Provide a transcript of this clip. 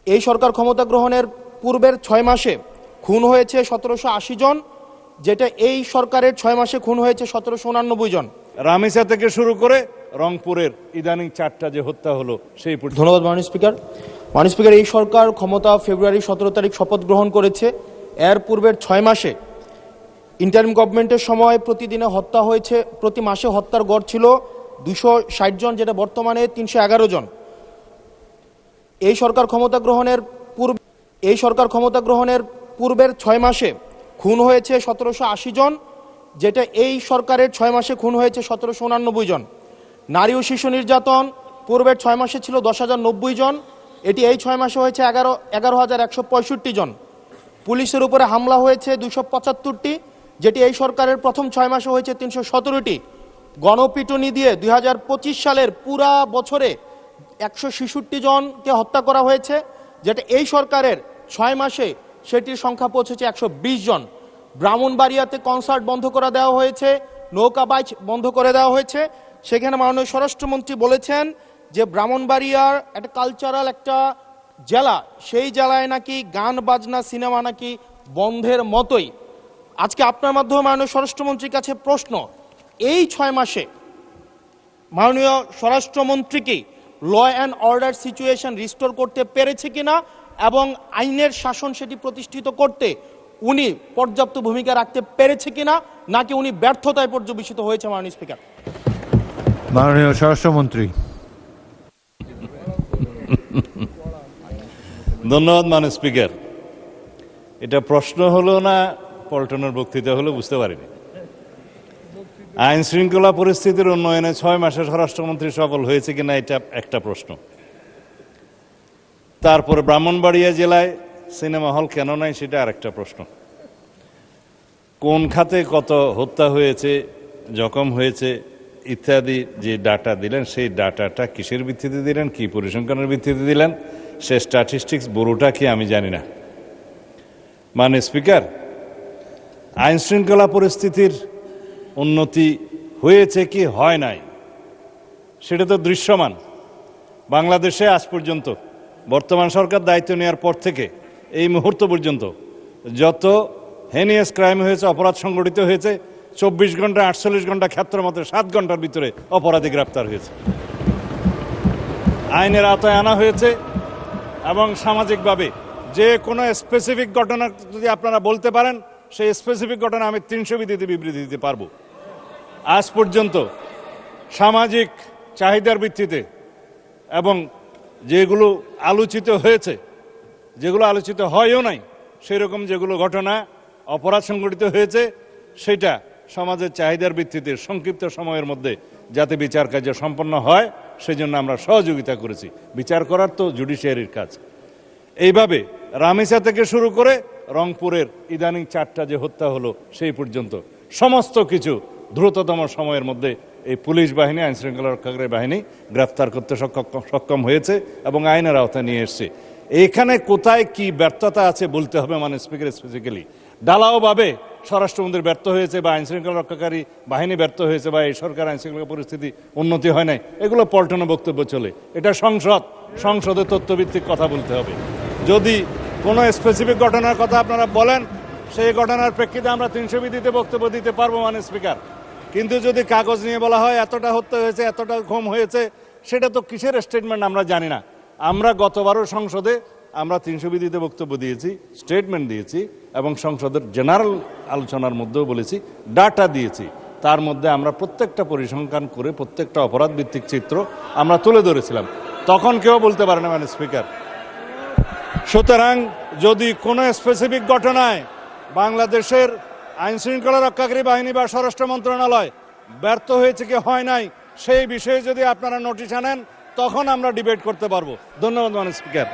এই সরকার ক্ষমতা গ্রহণের পূর্বের 6 মাসে খুন হয়েছে 1780 জন, যেটা এই সরকারের 6 মাসে খুন হয়েছে 1789 জন। রামেসা থেকে শুরু করে রংপুরের ইদানিং 4টা যে হত্যা হলো সেই পর্যন্ত। ধন্যবাদ মাননীয় স্পিকার। মাননীয় স্পিকার, এই সরকার ক্ষমতা ফেব্রুয়ারি 17 তারিখ শপথ গ্রহণ করেছে। এর পূর্বের 6 মাসে ইন্টারিম গভর্নমেন্টের সময় প্রতিদিনে হত্যা হয়েছে, প্রতি মাসে হত্যার গড় ছিল 260 জন, যেটা বর্তমানে 311 জন। এই সরকার ক্ষমতা গ্রহণের পূর্বের 6 মাসে খুন হয়েছে 1780 জন, যেটা এই সরকারের 6 মাসে খুন হয়েছে 1789 জন। নারী ও শিশু নির্যাতন পূর্বের 6 মাসে ছিল 10,090 জন, এটি এই 6 মাসে হয়েছে 11,165 জন। পুলিশের উপরে হামলা হয়েছে 275টি, যেটি এই সরকারের প্রথম 6 মাসে হয়েছে 317টি। গণপিটুনি দিয়ে 2025 সালের পুরা বছরে 166 জনকে হত্যা করা হয়েছে, যেটা এই সরকারের 6 মাসে সেটির সংখ্যা পৌঁছেছে 120 জন। ব্রাহ্মণবাড়িয়াতে কনসার্ট বন্ধ করে দেওয়া হয়েছে, নৌকাবাইচ বন্ধ করে দেওয়া হয়েছে। সেখানে মাননীয় স্বরাষ্ট্রমন্ত্রী বলেছেন যে ব্রাহ্মণবাড়িয়ার একটা কালচারাল একটা জেলা, সেই জেলায় নাকি গান বাজনা সিনেমা নাকি বন্ধের মতোই। আজকে আপনার মাধ্যমে মাননীয় স্বরাষ্ট্রমন্ত্রীর কাছে প্রশ্ন, এই 6 মাসে মাননীয় স্বরাষ্ট্রমন্ত্রী কি law and order situation restore করতে পেরেছে কিনা এবং আইনের শাসন সেটি প্রতিষ্ঠিত করতে উনি পর্যাপ্ত ভূমিকা রাখতে পেরেছে কিনা, নাকি উনি ব্যর্থতায় পর্যবেসিত হয়েছে? মাননীয় স্পিকার। মাননীয় স্বরাষ্ট্রমন্ত্রী। ধন্যবাদ মাননীয় স্পিকার। এটা প্রশ্ন হলো না পল্টনের বক্তৃতা হলো বুঝতে পারিনি। আইন শৃঙ্খলা পরিস্থিতির উন্নয়নে 6 মাসে স্বরাষ্ট্রমন্ত্রী সফল হয়েছে কিনা এটা একটা প্রশ্ন। তারপরে ব্রাহ্মণবাড়িয়া জেলায় সিনেমা হল কেন নাই সেটা আরেকটা প্রশ্ন। কোন খাতে কত হত্যা হয়েছে, জখম হয়েছে ইত্যাদি যে ডাটা দিলেন, সেই ডাটাটা কিসের ভিত্তিতে দিলেন, কি পরিসংখ্যানের ভিত্তিতে দিলেন, সে স্ট্যাটিস্টিক্স বড়টা কি আমি জানি না। মাননীয় স্পিকার, আইন শৃঙ্খলা পরিস্থিতির উন্নতি হয়েছে কি হয় নাই সেটা তো দৃশ্যমান। বাংলাদেশে আজ পর্যন্ত বর্তমান সরকার দায়িত্ব নেওয়ার পর থেকে এই মুহূর্ত পর্যন্ত যত হেনিয়াস ক্রাইম হয়েছে, অপরাধ সংগঠিত হয়েছে, 24 ঘন্টা 48 ঘন্টা ক্ষেত্রের মধ্যে 7 ঘন্টার ভিতরে অপরাধী গ্রেপ্তার হয়েছে, আইনের আওতায় আনা হয়েছে। এবং সামাজিকভাবে যে কোনো স্পেসিফিক ঘটনা যদি আপনারা বলতে পারেন, সেই স্পেসিফিক ঘটনা আমি 300 বিবৃতি দিতে পারবো। আজ পর্যন্ত সামাজিক চাহিদার ভিত্তিতে এবং যেগুলো আলোচিত হয়েছে, যেগুলো আলোচিত হয়ও নাই, সেরকম যেগুলো ঘটনা অপরাধ সংগঠিত হয়েছে, সেটা সমাজের চাহিদার ভিত্তিতে সংক্ষিপ্ত সময়ের মধ্যে যাতে বিচার কার্য সম্পন্ন হয় সেজন্য আমরা সহযোগিতা করেছি। বিচার করার তো জুডিশিয়ারির কাজ। এইভাবে রামেসা থেকে শুরু করে রংপুরের ইদানিং 4টা যে হত্যা হলো সেই পর্যন্ত সমস্ত কিছু দ্রুততম সময়ের মধ্যে এই পুলিশ বাহিনী, আইন শৃঙ্খলা রক্ষাকারী বাহিনী গ্রেফতার করতে সক্ষম হয়েছে এবং আইনের আওতায় নিয়ে এসছে। এখানে কোথায় কি ব্যর্থতা আছে বলতে হবে মাননীয় স্পিকার। স্পেসিফিক্যালি ঢালাওভাবে স্বরাষ্ট্রমন্ত্রী ব্যর্থ হয়েছে বা আইন শৃঙ্খলা রক্ষাকারী বাহিনী ব্যর্থ হয়েছে বা এই সরকার আইন শৃঙ্খলা পরিস্থিতি উন্নতি হয় নাই, এগুলো পল্টনে বক্তব্য চলে। এটা সংসদে তথ্যভিত্তিক কথা বলতে হবে। যদি কোনো স্পেসিফিক ঘটনার কথা আপনারা বলেন, সেই ঘটনার প্রেক্ষিতে আমরা 300 বিধিতে বক্তব্য দিতে পারবো মাননীয় স্পিকার। কিন্তু যদি কাগজ নিয়ে বলা হয় এতটা হত্যা হয়েছে, এতটা খুন হয়েছে, সেটা তো কিসের স্টেটমেন্ট আমরা জানি না। আমরা গতবারও সংসদে আমরা 300 বিধিতে বক্তব্য দিয়েছি, স্টেটমেন্ট দিয়েছি এবং সংসদের জেনারেল আলোচনার মধ্যেও বলেছি, ডাটা দিয়েছি। তার মধ্যে আমরা প্রত্যেকটা পরিসংখ্যান করে প্রত্যেকটা অপরাধ ভিত্তিক চিত্র আমরা তুলে ধরেছিলাম। তখন কেউ বলতে পারে না মাননীয় স্পিকার। সুতরাং যদি কোনো স্পেসিফিক ঘটনায় বাংলাদেশের আইন শৃঙ্খলা রক্ষাকারী বাহিনী বা স্বরাষ্ট্র মন্ত্রণালয় ব্যর্থ হয়েছে কি হয় নাই, সেই বিষয়ে যদি আপনারা নোটিশ আনেন, তখন আমরা ডিবেট করতে পারবো। ধন্যবাদ মাননীয় স্পিকার।